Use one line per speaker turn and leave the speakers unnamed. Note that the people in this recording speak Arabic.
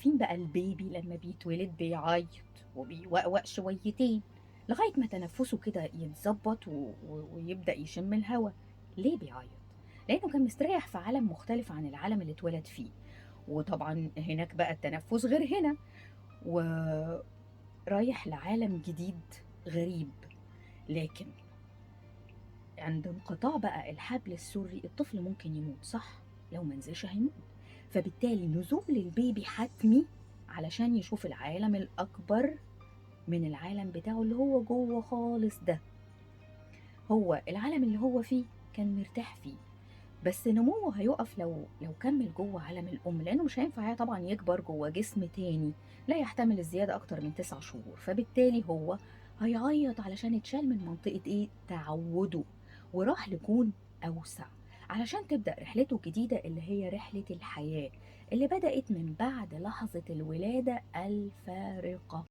عارفين بقى البيبي لما بيتولد بيعيط وبيوقوق شويتين لغاية ما تنفسه كده يتظبط ويبدأ يشم الهوا. ليه بيعيط؟ لأنه كان مستريح في عالم مختلف عن العالم اللي اتولد فيه، وطبعا هناك بقى التنفس غير هنا، ورايح لعالم جديد غريب. لكن عند انقطاع بقى الحبل السري الطفل ممكن يموت، صح؟ لو منزلش هيموت. فبالتالي نزول البيبي حتمي علشان يشوف العالم الأكبر من العالم بتاعه اللي هو جوه خالص ده. هو العالم اللي هو فيه كان مرتاح فيه، بس نموه هيقف لو كمل جوه عالم الأم، لأنه مش هينفع طبعا يكبر جوه جسم تاني لا يحتمل الزيادة أكتر من 9 شهور. فبالتالي هو هيعيط علشان اتشال من منطقة تعوده وراح لكون أوسع، علشان تبدأ رحلته الجديدة اللي هي رحلة الحياة اللي بدأت من بعد لحظة الولادة الفارقة.